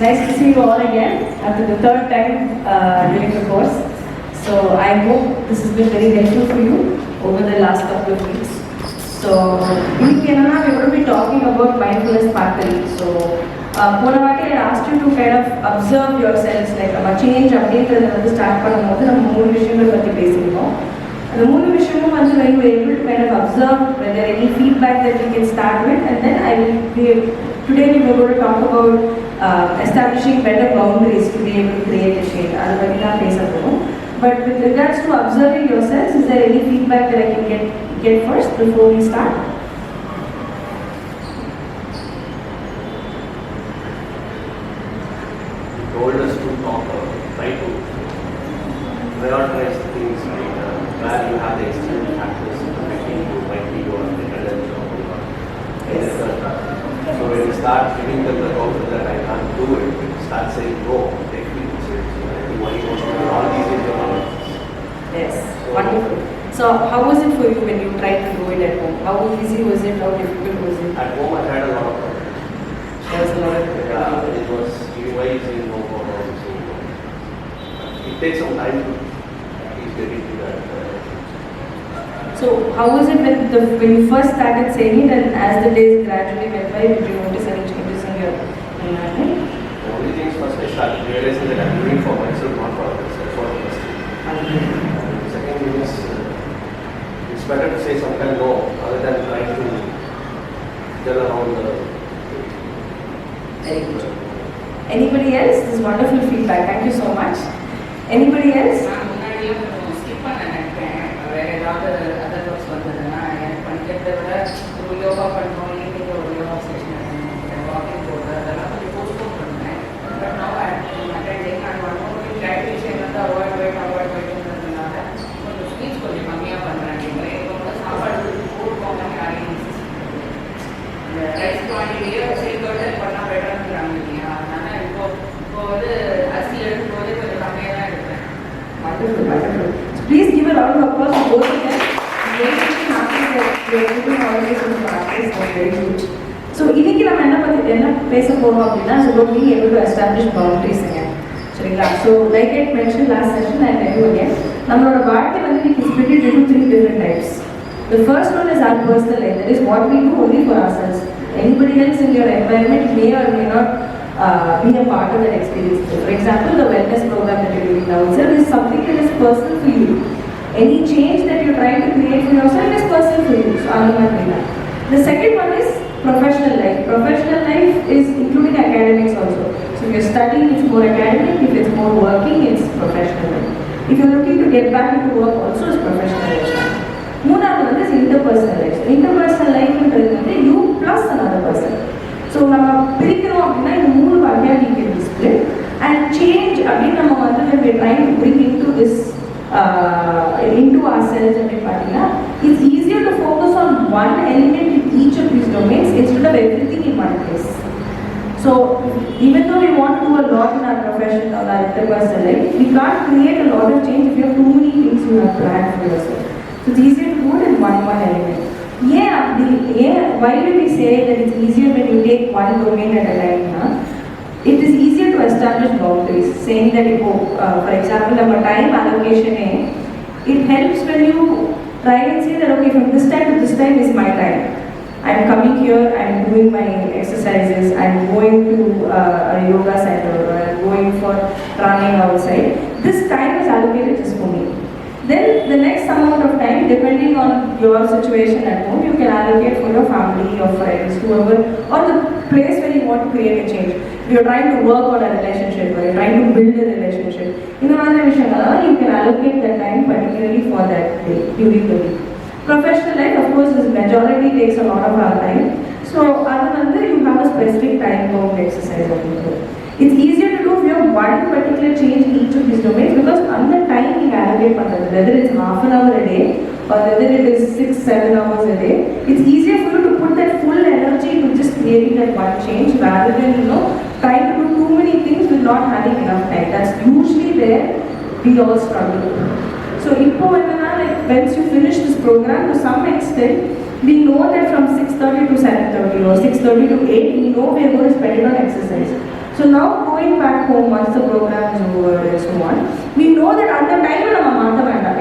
nice to see you all again after the third time during the course. So I hope this has been very helpful for you over the last couple of weeks. So in Canada, we're going to be talking about mindfulness part 3. So Poornima, I asked you to kind of observe yourselves, like a change, update, and start from mood vision. The mood vision when you are able to kind of observe whether any feedback that we can start with, and then I will be today we are going to talk about establishing better boundaries to be able to create a change. But with regards to observing yourselves, is there any feedback that I can get first before we start? You told us to talk, try to prioritize things where you have the external factors affecting you, might be your mental health. So when you start giving them the counter that I can't do it, start saying no, take me to it. All these in your mind. Yes, wonderful. So how was it for you when you tried to do it at home? How easy was it? How difficult was it? At home I had a lot of problems. There was a lot of Yeah, it was easy, no problems. It takes some time to get into that. So how was it when you first started saying it, and as the days gradually went by, did you notice any changes in your environment? The only things first I started realizing that I'm doing for myself, not for others. That's what I was saying. The second thing is, it's better to say sometimes no, other than trying to tell around the. Very good. Anybody else? This is wonderful feedback. Thank you so much. Anybody else? yoga பண்ணுறோம் evening ஒரு yoga session walking போடுறது அதெல்லாம் கொஞ்சம் postpone பண்ணேன். But now attending and one more dietitian வந்து avoid பண்ணுறதுனால கொஞ்சம் speech கொஞ்சம் கம்மியாக பண்ணுறேன். இப்போ வந்து சாப்பாடு போடுவாங்க யாரையும் இந்த ரைஸ் குவான்டிட்டியே சேர்த்து பண்ணால் பெட்டர்ங்கிறாங்க இல்லையா? அதனால இப்போ வந்து அரிசி எடுக்கும் போதே கொஞ்சம் கம்மியாக தான் எடுப்பேன். Wonderful, wonderful. Please give a round of applause to both of them. So, இன்னைக்கு நம்ம என்ன பேச போறோம் அப்படின்னா about being able to establish boundaries again. சரிங்களா? So, like I mentioned last session, I tell you again, நம்மளோட வாழ்க்கை வந்து we can split it into 3 different types. The first one is our personal life. That is what we do only for ourselves. Anybody else in your environment may or may not be a part of that experience. For example, the wellness program that you're doing now itself is something that is personal for you. Any change that you're trying to create for yourself is personal for you. So, the second one is professional life. Professional life is including academics also. So, if you're studying, it's more academic. If it's more working, it's professional life. If you're looking to get back into work, also is professional life. Moonavathu one is interpersonal life. So, interpersonal life is you plus another person. So, நம்ம பிரிக்கிறோம் அப்படின்னா இந்த 3 வகையா we can split and change அப்படின்னு நம்ம வந்து when we're trying to bring into this into ourselves அப்படின்னு பார்த்தீங்கன்னா it's easier to focus on one element in each of these domains instead of everything in one place. So even though we want to do a lot in our profession or our interpersonal life, we can't create a lot of change if you have too many things you have planned for yourself. So it's easier to do it in one element. Why do we say that it's easier when you take one domain at a time? It is easier to establish boundaries, saying that for example, our time allocation, it helps when you try and say that okay, from this time to this time is my time. I'm coming here, I'm doing my exercises, I'm going to a yoga center, or I'm going for running outside. This time is allocated just for me. Then the next amount of time, depending on your situation at home, you can allocate for your family, your friends, whoever, or the place where you want to create a change. If you're trying to work on a relationship or you're trying to build a relationship, you can allocate that time particularly for that day, during the week. Professional life, of course, is majority takes a lot of our time. So, other than that, you have a specific time bound exercise. It's easier to do if you have one particular change in each of these domains because on the time you allocate whether it's half an hour a day or whether it is 6-7 hours a day, it's easier for you to put that full energy into just creating that one change rather than trying to do too many things with not having enough time. That's usually where we all struggle. So once you finish this program, to some extent, we know that from 6:30 to 7:30 or 6:30 to 8, we know we are going to spend it on exercise. So now going back home once the program is over and so on, we know that at the time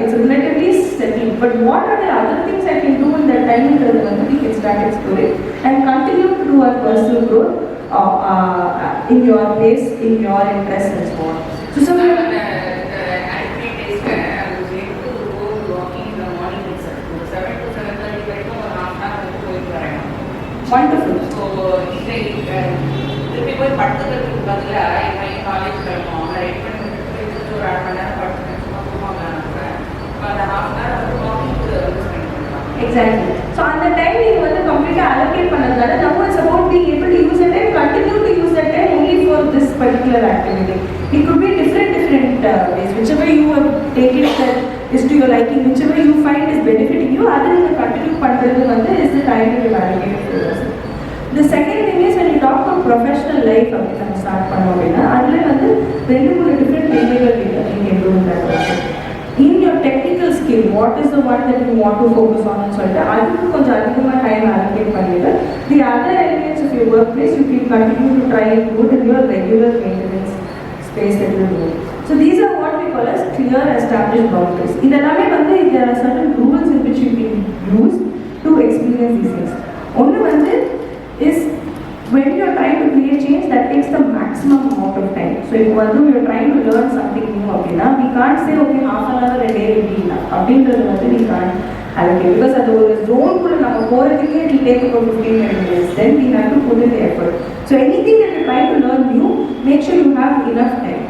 it's relatively settled. But what are the other things I can do in that time we can start exploring and continue to do our personal growth in your pace, in your interest and so on. So wonderful. So, திருப்பி போய் படுத்துக்கிறதுக்கு பதிலாக இப்போ college கிளம்புவோம் right பண்ணி ஒரு 1/2 மணி நேரம் படுத்துக்கிறேன் சும்மா அந்த ½ hour வந்து வாக்கிங் கூட ஸ்பெண்ட் பண்ணலாம். Exactly. So at the time you want to completely allocate பண்ணதுனால now it's about being able to use that time, continue to use that time only for this particular activity. It could be different ways. Whichever you have taken that is to your liking, whichever you find is benefiting you, other than continue பண்றது வந்து is the time to allocate for yourself. The second thing is when you talk about professional life, நம்ம start பண்ணோம் அப்படின்னா அதில் வந்து 2-3 different வேலைகள் நீங்கள் எதுவும் in your technical skill, what is the one that you want to focus on and சொல்லிட்டு அதுக்கு கொஞ்சம் அதிகமாக டைம் allocate பண்ணிட்டு the other elements of your workplace you can continue to try and do it in your regular maintenance space that you do. So these are what we call as clear established boundaries. இதெல்லாமே வந்து there are certain rules in which you can use to experience these things. ஒன்று வந்து is when you are trying to create change, that takes the maximum amount of time. So if you are trying to learn something new, we can't say okay half an hour a day will be enough. We can't allocate because at the zone it will take about 15 minutes. Then we have to put in the effort. So anything that you try to learn new, make sure you have enough time.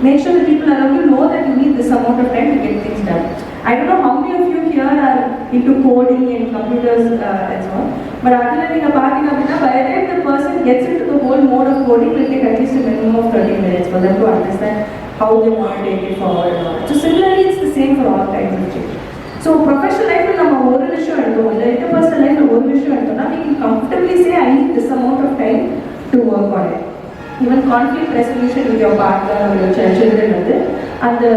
Make sure the people around you know that you need this amount of time to get things done. I don't know how many of you here are into coding and computers and so on. But by the time the person gets into the whole mode of coding, it will take at least a minimum of 30 minutes for them to understand how they want to take it forward. So similarly, it's the same for all kinds of change. So professional life, interpersonal life, we can comfortably say I need this amount of time to work on it. Even conflict resolution with your partner or your children, and the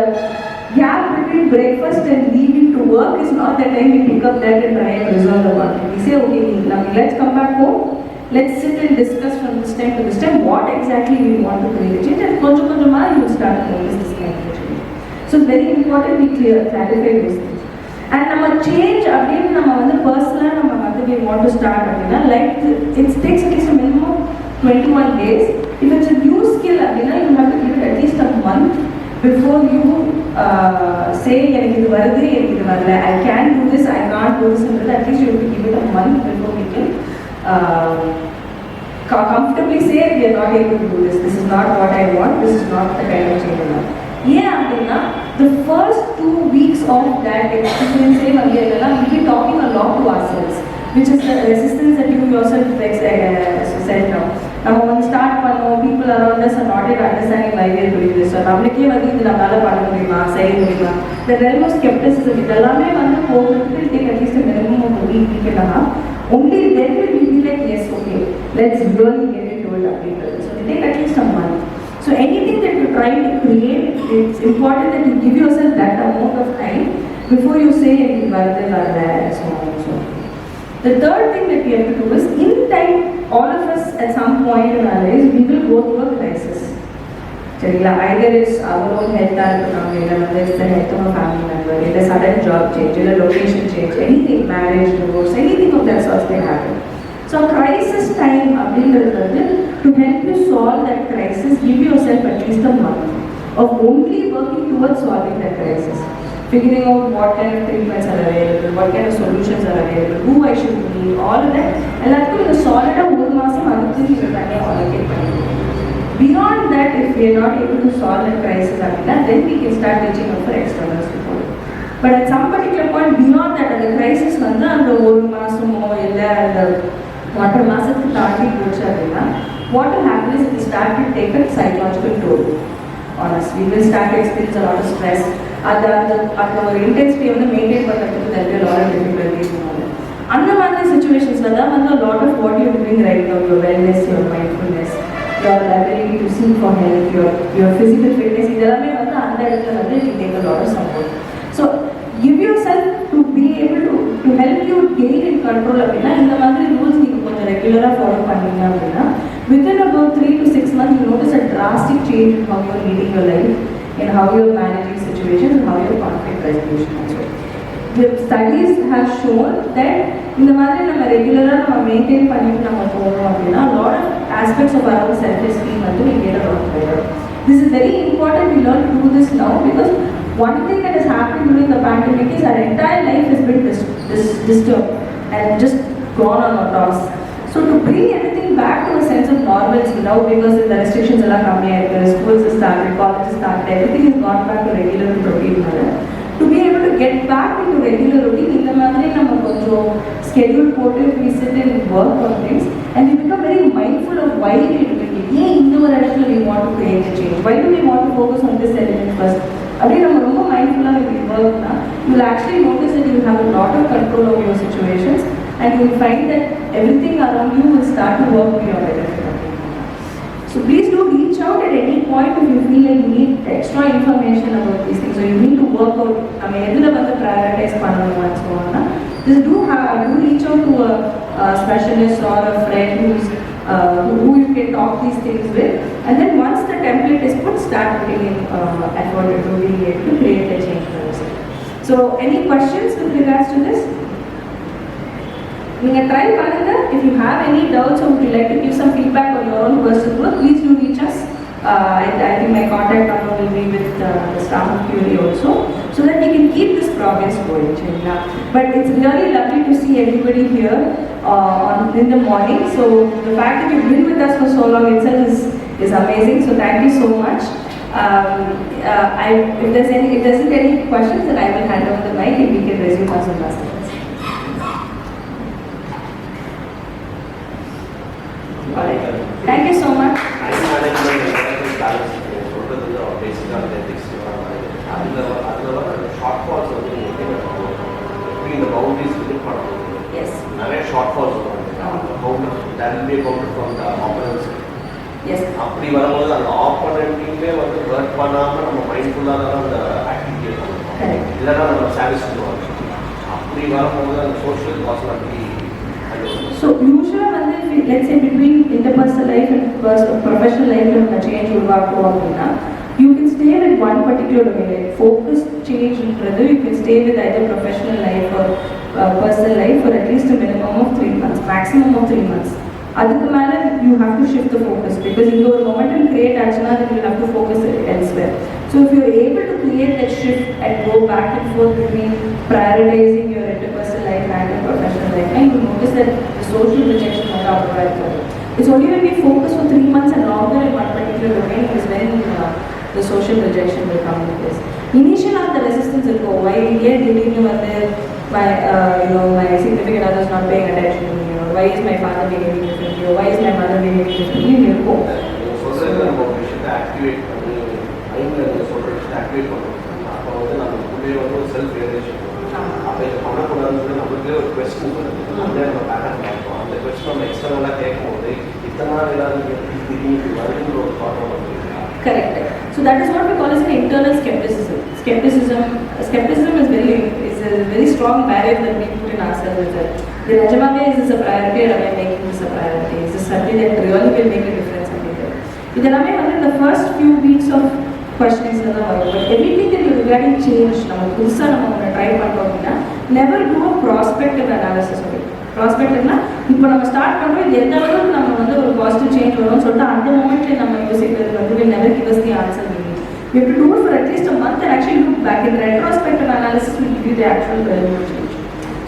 gap between breakfast and leaving to work is not the time we pick up that and try and resolve the conflict. We say, okay, let's come back home, let's sit and discuss from this time to this time what exactly we want to create change, and you will start to notice this kind of change. So it's very important we clarify those things. And our change, personal, we want to start, like it takes at least a minimum of 21 days. If it's a new skill, you have to give it at least a month before you say, I can do this, I can't do this, at least you have to give it a month before we can comfortably say we are not able to do this. This is not what I want, this is not the kind of change I want. The first 2 weeks of that experience, we'll be talking a lot to ourselves, which is the resistance that you yourself said now. Now when we start, people around us are not yet understanding why we are doing this. So the realm of skepticism, it will take at least a minimum of a week and a half. Only then will we be like, yes, okay, let's really get into it. So it take at least a month. So anything that you try to create, it's important that you give yourself that amount of time before you say and so on and so on. The third thing that we have to do is, in time, all of us at some point in our lives, we will go through a crisis. Either it's our own health, whether it's the health of a family member, it's a sudden job change, a location change, anything, marriage, divorce, anything of that sort can happen. So crisis time, to help you solve that crisis, give yourself at least a month of only working towards solving that crisis. Figuring out what kind of treatments are available, what kind of solutions are available, who I should meet, all of that. And that's going to solid beyond that, if we are not able to solve that crisis, then we can start reaching out for external support. But at some particular point beyond that, the crisis and the what will happen is we start to take a psychological toll on us. We will start to experience a lot of stress. The intensity of the maintain there will be a lot of difficulties. Under situations, a lot of what you are doing right now, your wellness, your mindfulness, your ability to seek for help, your physical fitness, it will take a lot of support. So give yourself to be able to help you gain in control. In the rules, கொஞ்சம் ரெகுலராக follow பண்ணீங்க அப்படின்னா within about 3 to 6 months you notice a drastic change in how you're leading your life, in how you're managing situations, and how you're conflict resolution also. The studies have shown that இந்த மாதிரி நம்ம ரெகுலராக நம்ம maintain பண்ணிட்டு நம்ம போகணும் அப்படின்னா lot of aspects of our own self-esteem வந்து we get a lot better. This is very important. We learn to do this now because one thing that has happened during the pandemic is our entire life has been disturbed and just gone on a toss. So to bring everything back to a sense of normalcy now, because the restrictions are coming, schools have started, colleges started, everything has gone back to regular routine. To be able to get back into regular routine, in the madri nama konjam schedule potu we sit and work on things, and we become very mindful of why we are doing it. Yeah, in the direction we want to create a change. Why do we want to focus on this element first? Abhi nama romba mindful ah we work na, you will actually notice that you have a lot of control over your situations, and you will find that everything around you will start to work to your benefit. So please do reach out at any point if you feel like you need extra information about these things, or you need to work out, I mean, edula vandu prioritize pannanum and so on. Just do reach out to a specialist or a friend who you can talk these things with, and then once the template is put, start putting in effort into being able to create a change for yourself. So any questions with regards to this? Try Pananda. If you have any doubts or would you like to give some feedback on your own personal growth, please do reach us. I think my contact number will be with the staff of Curi also, so that we can keep this progress going. But it's really lovely to see everybody here in the morning. So the fact that you've been with us for so long itself is amazing. So thank you so much. If there isn't any questions, then I will hand over the mic and we can resume our Zumba sessions. Alright. Thank you so much. Time management balance basically ethics. Shortfalls between the boundaries within part of it. Yes. Shortfalls that will be accounted from the opponents. Yes. அப்படி வரும்போது அந்த ஆப்போனன்ட்டையுமே வந்து hurt பண்ணாமல் நம்ம மைண்ட்ஃபுல்லாக தான் அந்த ஆக்டிவிட்டியை பண்ணணும், இல்லைன்னா நம்ம சாட்டிஸ் பண்ணுவாங்க. அப்படி வரும்போது அந்த சோஷியல் காஸ்ட் அப்படி. So usually let's say between interpersonal life and professional life and change urvaakkum, you can stay with one particular domain. Focused change you can stay with either professional life or personal life for at least a minimum of 3 months, maximum of 3 months. Adukku mela you have to shift the focus, because in your momentum create action, then you have to focus elsewhere. So if you are able to create that shift and go back and forth between prioritizing your interpersonal life and your professional life, and you notice that the social rejection will come right. It's only when we focus for 3 months and longer in one particular domain is when the social rejection will come into place. Initial the resistance will go. Why my significant other is not paying attention to me, or why is my father behaving differently, or why is my mother behaving differently? Will go. So activate activate அப்போ வந்து நமக்குள்ளே வந்து ஒரு self realisation அப்போ இதை பண்ணக்கூடாதுன்னு நம்மளுக்கே ஒரு கொஸ்டின் வருது. அதே நம்ம பேட்டர்ன் பார்ப்போம். அந்த கொஸ்டின் நம்ம எக்ஸ்டர்னலாக கேட்கும்போது இத்தனை நாள் ஏதாவது திடீர்னு வருதுன்ற ஒரு ப்ராப்ளம் வந்து. Correct. So that is what we call as an internal skepticism. Skepticism is a very strong barrier that we put in ourselves. The Rajamame, is this a priority, or am I making this a priority? Is this something that really will make a difference? In the first few weeks of questioning, but everything that you regarding change, try never do a prospective analysis of it. Prospective na, இப்போ நம்ம start பண்ணுறோம், இது எந்த அளவுக்கு நம்ம வந்து ஒரு positive change வரும்னு சொல்லிட்டு அந்த மொமெண்ட்ல நம்ம யோசிக்கிறது வந்து will never give us the answer we need. We have to do it for at least a month and actually look back. In retrospective analysis will give you the actual relevant change.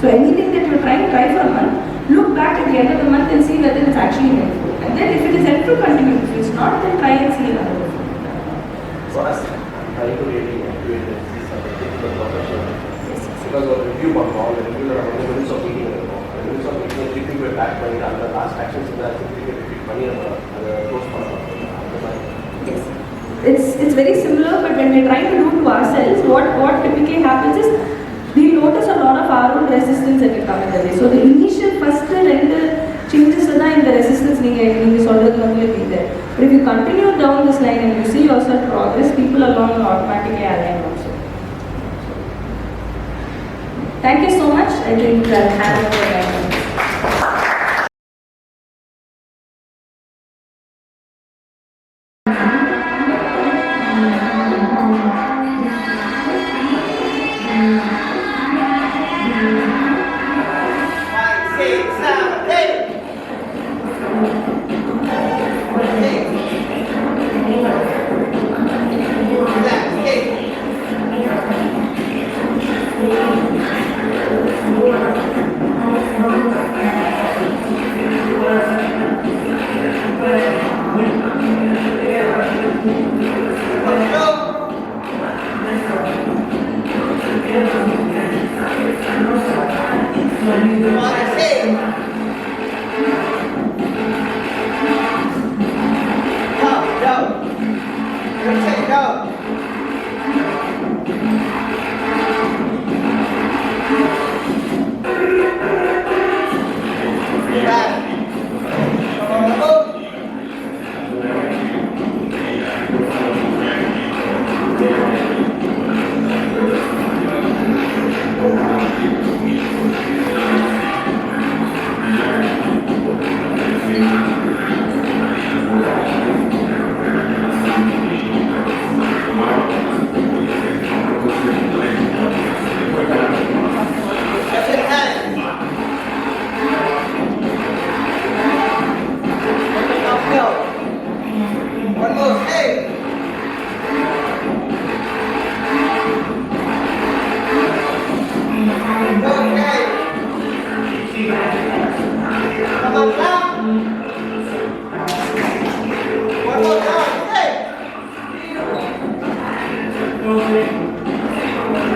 So anything that you're trying, try for a month, look back at the end of the month and see whether it's actually helpful. And then if it is helpful, continue. If it's not, then try and see another way. For us, I'm trying to really activate these particular professional. Yes. Because of review on all, the regular minutes of meeting, minutes of meeting, keeping your back money, and the last actions in that, repeat money, and the close part. Yes. It's very similar, but when we're trying to do it to ourselves, what typically happens is we notice a lot of our own resistance that will come in the way. So the initial first and changes in the resistance will be there. But if you continue down this line and you see yourself progress, people along will automatically align also. Thank you so much. I think I'll hand over.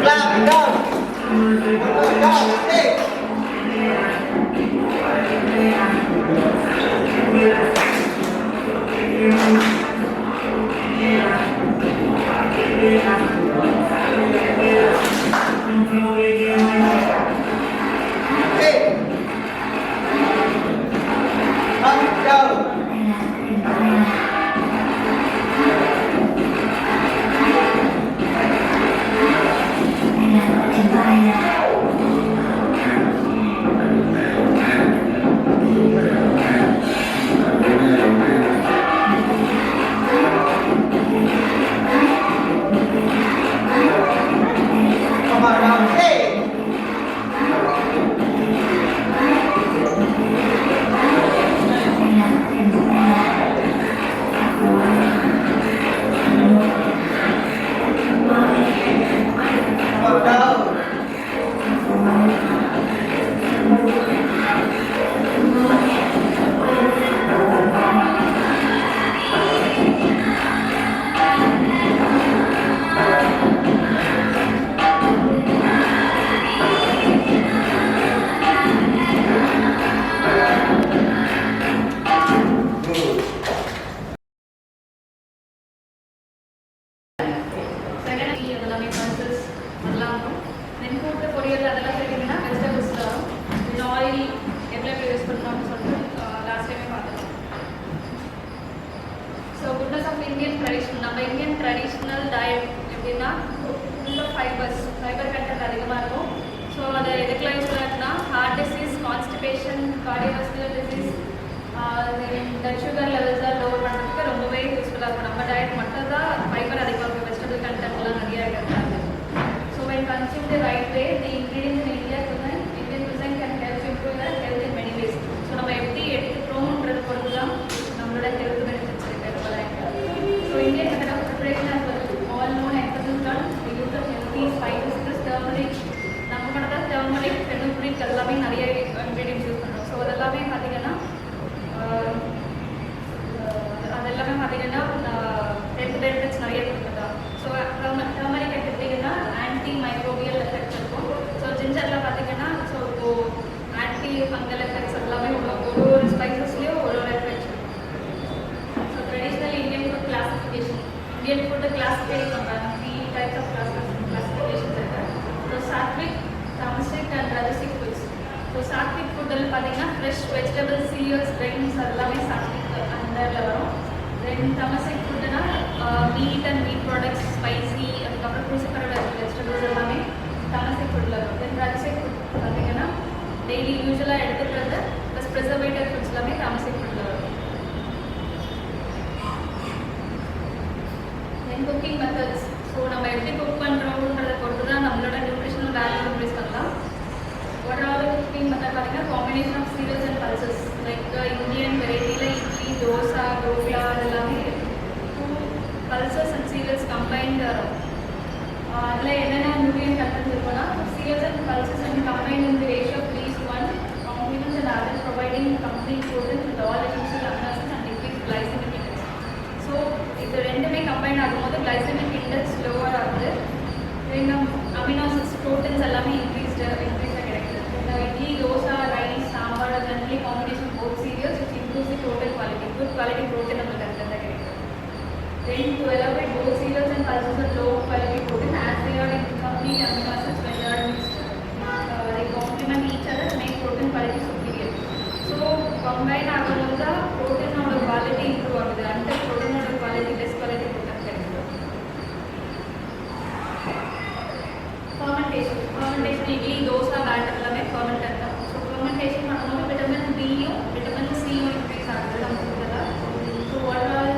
Clap, down. One more, down, stay. Okay. Up, down. Come on, down, stay. Come on, down. Indian traditional diet எப்படின்னா full of fibers fiber content அதிகமா இருக்கும். So அதை எதுக்கெல்லாம் use பண்ணாங்கன்னா heart disease, constipation, cardiovascular disease, blood sugar லெவல்ஸாக lower பண்ணுறதுக்கு ரொம்பவே யூஸ்ஃபுல்லாக இருக்கும். நம்ம டயட் மட்டும் தான் ஃபைபர் அதிகமாக இருக்கும், வெஜிடபிள் கண்டென்ட்லாம் நிறைய இருக்கிறது. So when consumed the right way, the ingredients in Indian cuisine can help improve your health in many ways. So நம்ம எப்படி எடுத்துக்கிறோம்ன்றது பொறுத்து தான் நம்மளோட ஹெல்த் பெனிஃபிட்ஸ் இருக்கிறது. So Indian method of preparation as well all known emphasis on the use of healthy spices such as turmeric. நம்ம மட்டும் தான் turmeric, fenugreek எல்லாமே நிறைய ingredients யூஸ் பண்ணுறோம். ஸோ அதெல்லாமே பார்த்தீங்கன்னா ஹெல்த் பெனிஃபிட்ஸ் நிறைய கொடுக்குதா. ஸோ டர்மரிக் எடுத்துக்கிட்டிங்கன்னா ஆன்டி மைக்ரோபியல் எஃபெக்ட்ஸ் இருக்கும். ஸோ ஜிஞ்சரில் பார்த்தீங்கன்னா ஸோ இப்போது ஆன்டி ஃபங்கல் எஃபெக்ட்ஸ் எல்லாமே ஒரு ஸ்பைசஸ்லேயும் ஒரு எஃபெக்ட்ஸ் இருக்கும். So traditional Indian food classification, Indian food classify பண்ணுறாங்க. 3 types of classifications இருக்குது. So sattvic, tamasic and rajasic foods. So sattvic ஃபுட்டில் பார்த்தீங்கன்னா ஃப்ரெஷ் வெஜிடபிள்ஸ், சீரியல்ஸ், கிரெயின்ஸ் எல்லாமே சாத்விக் அண்டரில் வரும். தென் தமசிக் ஃபுட்டுனா meat and meat products, spicy, அதுக்கப்புறம் குசிப்பற வெஜிடபிள்ஸ் எல்லாமே தமசிக் ஃபுட்டில் வரும். தென் ரஜசிக் ஃபுட் பார்த்தீங்கன்னா டெய்லி யூஸ்வலாக எடுத்துக்கிறது ப்ளஸ் ப்ரிசர்வேட்டிவ் ஃபுட்ஸ் எல்லாமே தமசிக் ஃபுட்டில் வரும். தென் குக்கிங் மெத்தட்ஸ். ஸோ நம்ம எப்படி குக் பண்ணுறோன்றதை பொறுத்து தான் நம்மளோட நியூட்ரிஷனல் வேல்யூ இன்க்ரீஸ் பண்ணலாம். ஓவரால் குக்கிங் மெத்தட் பார்த்தீங்கன்னா combination of cereals and pulses like Indian வெரைட்டியில் இட்லி, தோசை, டோக்லா அதெல்லாமே 2 பல்சஸ் அண்ட் சீரியல்ஸ் கம்பைன்ட் வரும். அதில் என்னென்ன நியூட்ரியன் கண்டென்ட்ஸ் இருக்குன்னா cereals and pulses and combined in the ratio of 3:1 complements and others providing complete protein with all essential amino acids and decreased glycemic index. So இது ரெண்டுமே combine ஆகும்போது glycemic index lower ஆகுது. Amino acids, proteins எல்லாமே இன்க்ரீஸாக கிடைக்குது. Idli, dosa, rice, sambar generally combination both serials which improves the total quality. Good quality protein நமக்கு அதில் கிடைக்குது. Then to elaborate both cereals and pulses are low quality protein as they are incomplete amino acids when they are mixed. They complement each other to make protein quality superior. So combine ஆகும்போது தான் ப்ரோட்டீனோட quality improve ஆகுது. அந்த ப்ரோட்டீனோட quality less quality protein கிடைக்குது. Fermentation idli, dosa, batter எல்லாமே ferment ஆகும். So fermentation பண்ணும்போது vitamin பியும் vitamin சியும் increase ஆகுது நம்ம ஃபுட்டில். So overall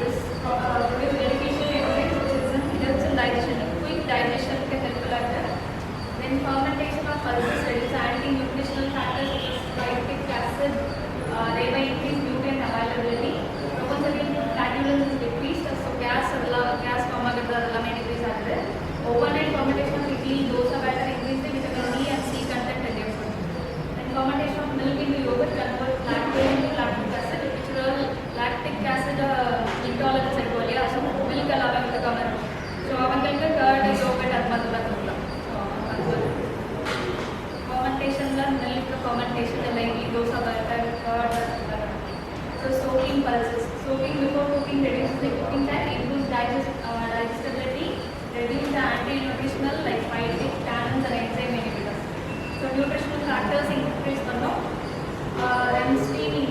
this produce beneficial enzymes which helps in digestion, quick digestion can help a lot. Then fermentation of pulses reduces anti-nutritional factors such as phytic acid, thereby increase nutrient availability. Propensity to flatulence is decreased, so gas form ஆகிறது எல்லாமே decrease ஆகுது. Overnight fermentation of idli, dosa batter increase the pulses. Soaking before cooking reduces the cooking time, improves digestibility, reduces the anti-nutritional like phytic, tannins and enzyme inhibitors. So nutritional factors increase பண்ணோம். And steaming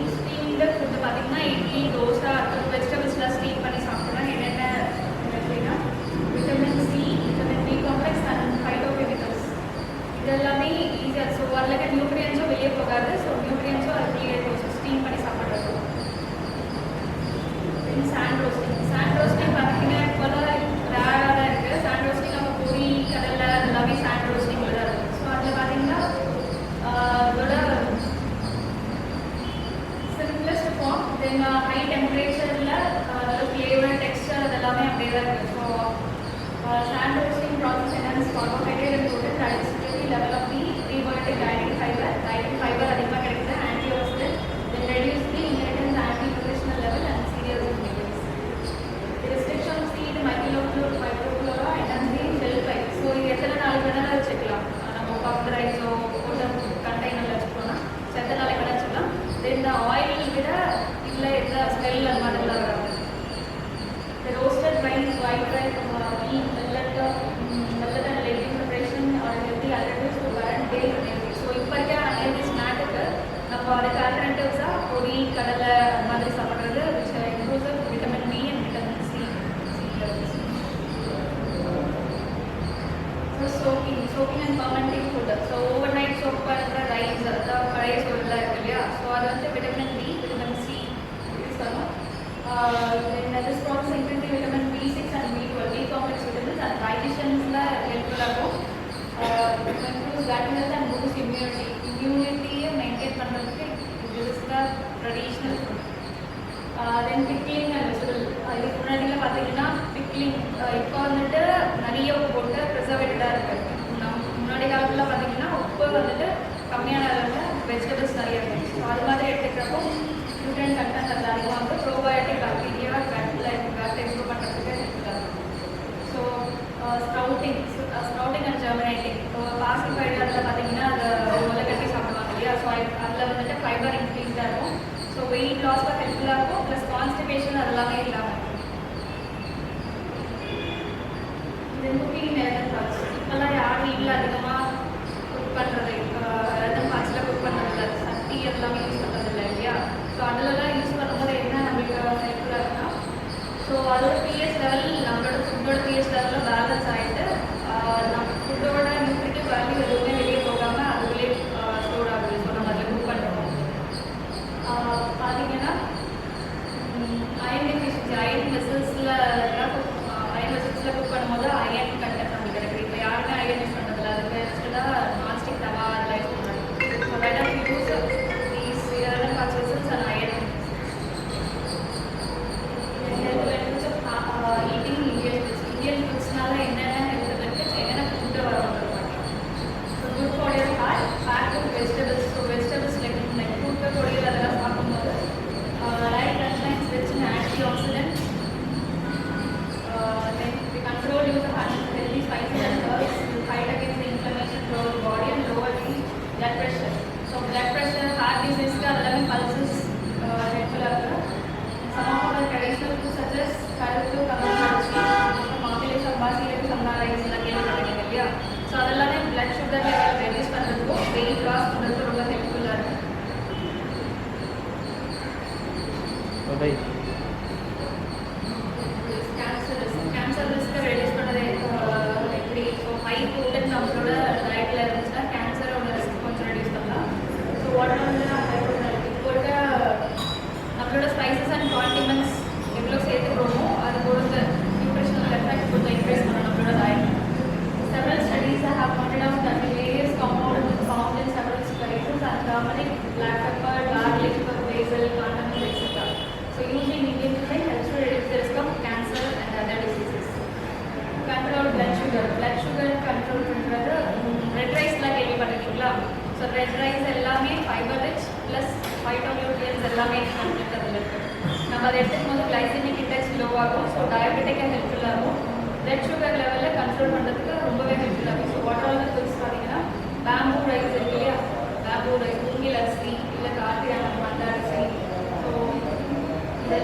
the food பார்த்தீங்கன்னா idli dosa வெஜிடபிள்ஸ்லாம் steam பண்ணி சாப்பிட்றோம். என்னென்ன அப்படின்னா vitamin C, vitamin B complex and phytochemicals இது எல்லாமே ஈஸியாக. So அதில் நியூட்ரியன்ஸும் வெளியே போகாது. ஸோ நியூட்ரியன்ஸும் அதுக்குள்ளேயே போச்சு ஸ்டீம் பண்ணி சாப்பிட்றது. சாண்ட் ரோஸ்டிங் பார்த்தீங்கன்னா இப்போலாம் ரேராக தான் இருக்குது. சாண்ட் ரோஸ்டிங் நம்ம பொரி கடலை எல்லாமே சாண்ட் ரோஸ்டிங்கில் தான் இருக்குது. ஸோ அதில் பார்த்தீங்கன்னா அதோட சிம்பிளஸ்ட் ஃபார்ம் தென் ஹை டெம்பரேச்சரில் ஃப்ளேவர் டெக்ஸ்டர் அதெல்லாமே அப்படியே தான் இருக்குது. ஸோ சாண்ட் ரோஸ்டிங் ப்ராசஸ் என்னென்னு carbohydrate and protein digestibility level of the prebiotic dietary fibre அதிகமாக கிடைக்குது. Antioxidant then reduce the inheritance anti nutritional level and serious inhibitors. Restriction of seed microflora and the shelf life. So இது எத்தனை நாளைக்கு வேணாலும் வச்சுக்கலாம். நம்ம Buffett ரைஸோ போட்ட கண்டெய்னரில் வச்சுக்கோன்னா எத்தனை நாளைக்கு வேணால் வச்சுக்கலாம். தென் ஆயில் விட இல்லை எந்த ஸ்மெல் அந்த மாதிரிலாம் வராது. The roasted rice, white rice, wheat, millet and legume preparation are healthy alternatives to current day unhealthy. So இப்போ இருக்க unhealthy snack-க்கு நம்ம அதுக்கு alternatives-ஆ பொரி கடலை அந்த மாதிரி சாப்பிட்றது which improves vitamin B and vitamin C levels. So soaking and fermenting food. So overnight soak பண்ணுற ரைஸ் அதாவது பழைய சோறுலாம் இருக்கு இல்லையா. ஸோ அது வந்து vitamin B, vitamin C use பண்ணும். Then this process increases vitamin B6 and B12, B complex vitamins and digestionல helpful-ஆ இருக்கும். Improves gut health and boosts immunity. Immunity-யை maintain பண்ணுறதுக்கு this is the traditional food. Then pickling and vegetable. இதுக்கு முன்னாடியில் பார்த்தீங்கன்னா pickling இப்போ வந்துட்டு நிறைய உப்பு போட்டு ப்ரிசர்வேட்டடாக இருக்குது. முன்னாடி காலத்தில் பார்த்தீங்கன்னா உப்பு வந்துட்டு கம்மியான அளவில் வெஜிடபிள்ஸ் நிறைய இருக்குது. ஸோ அது மாதிரி எடுத்துக்கிறப்போ நியூட்ரியன்ட் கண்டென்ட் அது அதிகமாக வந்து ப்ரோபயோட்டிக் பாக்டீரியா கட்டில் இம்ப்ரூவ் பண்ணுறதுக்கு ஹெல்ப்ஃபுல்லாக இருக்கும். So sprouting and germinating. So பாசி பயிர் அதில் பார்த்தீங்கன்னா அதை முதல்ல கட்டி சாப்பிடுவாங்க இல்லையா. ஸோ அதில் வந்துட்டு ஃபைபர் இன்க்ரீஸ்டாக இருக்கும். ஸோ வெயிட் லாஸ்க்கு ஹெல்ப்ஃபுல்லாக இருக்கும். ப்ளஸ் கான்ஸ்டிபேஷன் அதெல்லாமே இல்லாமல் இருக்கும். இது குக்கிங் மெத்தட் பார்ட்ஸ். இப்போல்லாம் யார் வீட்டில் அதிகமாக குக் பண்ணுறது ரதம் பார்ட்ஸில் குக் பண்ணுறதில்ல, சட்டி எல்லாமே யூஸ் பண்ணுறதில்ல இல்லையா. ஸோ அதிலலாம் யூஸ் பண்ணும்போது என்ன நம்மளுக்கு ஹெல்ப்ஃபுல்லாக இருக்குன்னா ஸோ அதோட பிஹெச் லெவல் நம்மளோட ஃபுட்டோட பிஹெச் லெவலில் பேலன்ஸ் ஆகிட்டு நம்ம ஃபுட்டோட நியூட்ரிட்டிவ் வேல்யூ எதுவுமே வெளியே போகாமல் அதுக்குள்ளே ஸ்டோர் ஆகுது. ஸோ நம்ம அதில் குக் பண்ணுறோம். பார்த்தீங்கன்னா அயன் டெஃபிஷியன்சி அயன் வெசல்ஸில் குக் பண்ணும்போது அயன் கண்டென்ட் நம்மளுக்கு கிடைக்குது. இப்போ யாருமே அயன் யூஸ் பண்ணுறதில்ல. அதுக்கு எக்ஸ்ட்ரா நான்ஸ்டிக் தவா அதெல்லாம் யூஸ் பண்ணுறாங்க. So better use these irrelevant parts vessels and iron. Eating Indian foodsனால என்னென்ன ஹெல்த் பெனிஃபிட்ஸ் என்னென்ன ஃபுட்டு வரும். So good for your heart, pack with vegetables. So vegetables like fruit பொரியல் அதெல்லாம் சாப்பிடும்போது light blood lines rich in antioxidant. Then we control use of healthy spices and herbs to fight against the inflammation throughout the body and lower the blood pressure. So blood pressure, heart disease அதெல்லாமே pulses ஹெல்ப்ஃபுல்லாக இருக்குது. Some of the traditional foods such as கருப்பு கமலாச்சி, மாப்பிள்ளை சம்பா, சீரக சம்பா rice எல்லாம் கேள்விப்பட்டிருக்கீங்க இல்லையா. So அதெல்லாமே blood sugar level reduce பண்ணுறதுக்கும் வெயிட் லாஸ் பண்ணுறதுக்கு ரொம்ப ஹெல்ப்ஃபுல்லாக இருக்குது. கேன்சர் ரிஸ்க்கை ரெடியூஸ் பண்ணுறது எப்படி. ஸோ ஹை ப்ரோட்டீன் நம்மளோட டயட்டில் இருந்துச்சுன்னா கேன்சரோட ரிஸ்க் கொஞ்சம் ரெடியூஸ் பண்ணலாம். ஸோ வாட்டர் வந்து இப்போ இருக்க நம்மளோட ஸ்பைசஸ் அண்ட் காண்டிமெண்ட்ஸ் எவ்வளோ சேர்த்துக்கிறோமோ அது பொறுத்து நியூட்ரிஷனல் எஃபெக்ட் கொஞ்சம் இன்க்ரீஸ் பண்ணணும் நம்மளோட diet. Several studies have pointed out that the various compounds found in several spices are turmeric, black pepper, garlic, basil, cardamom, etc. So using Indian cuisine helps to reduce the risk of cancer and other diseases. Control blood sugar. Blood sugar control பண்ணுறது red ரைஸ்லாம் கேள்விப்பட்டிருக்கீங்களா. So red rice எல்லாமே fibre rich plus ஃபைட்டோநியூட்ரியன்ஸ் எல்லாமே content அதில் இருக்குது. நம்ம அதை எடுத்துக்கும் போது கிளைசெமிக் இண்டெக்ஸ் லோ ஆகும். ஸோ டயபெட்டிக்காக ஹெல்ப்ஃபுல்லாக இருக்கும். பிளட் சுகர் லெவலில் கண்ட்ரோல் பண்ணுறதுக்கு ரொம்பவே ஹெல்ப்ஃபுல்லாக இருக்கும். So what all the foods பார்த்தீங்கன்னா பேம்பூ ரைஸ் இருக்கு இல்லையா. பேம்பூ ரைஸ், மூங்கில் அரிசி இல்லை கார்த்தியான மண்ட அரிசி. ஸோ இது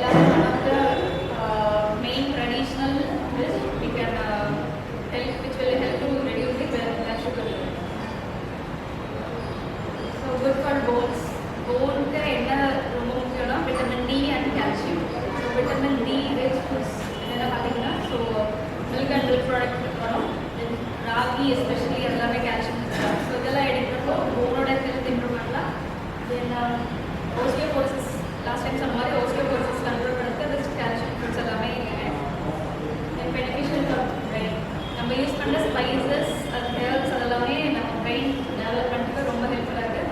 ப்ராடக்ட் வரும். தென் ராகி எஸ்பெஷலி எல்லாமே கால்சியம் இருக்குது. ஸோ இதெல்லாம் எடுக்கிறப்போ போனோட ஹெல்த் இம்ப்ரூவ் பண்ணலாம். தென் ஓஸ்டியோபோரோசிஸ் லாஸ்ட் டைம் சொன்ன மாதிரி ஓஸ்டியோபோரோசிஸ் கண்ட்ரோல் பண்ணுறது அது கால்சியம் ஃபுட்ஸ் எல்லாமே தென் பெனிஃபிஷியல் ஃபார் பிரெயின். நம்ம யூஸ் பண்ணுற ஸ்பைசஸ் அது ஹெர்ப்ஸ் அதெல்லாமே நம்ம பிரெயின் டெவலப்மெண்ட்டுக்கு ரொம்ப ஹெல்ப்ஃபுல்லாக இருக்குது.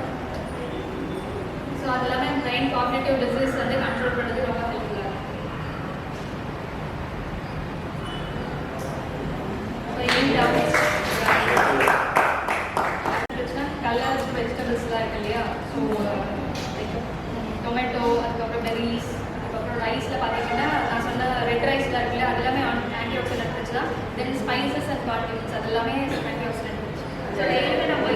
ஸோ அது எல்லாமே பிரெயின் காக்னிட்டிவ் டிசீஸ் வந்து கண்ட்ரோல் பண்ணுறது ரொம்ப ஹெல்ப்ஃபுல்லாக இருக்குது. கலர் வெஜிடபிள்ஸ்லாம் இருக்கு இல்லையா? ஸோ டொமேட்டோ, அதுக்கப்புறம் பெரிஸ், அதுக்கப்புறம் ரைஸில் பார்த்தீங்கன்னா நான் சொன்ன ரெட் ரைஸில் இருக்கு இல்லையா, அது எல்லாமே ஆன்டி ஆக்சிடென்ட் வச்சு தான். தென் ஸ்பைசஸ் அண்ட் கார்டிகன்ஸ் அது எல்லாமே ஆன்டி ஆக்சிடென்ட் வச்சு. ஸோ டெய்லி நம்ம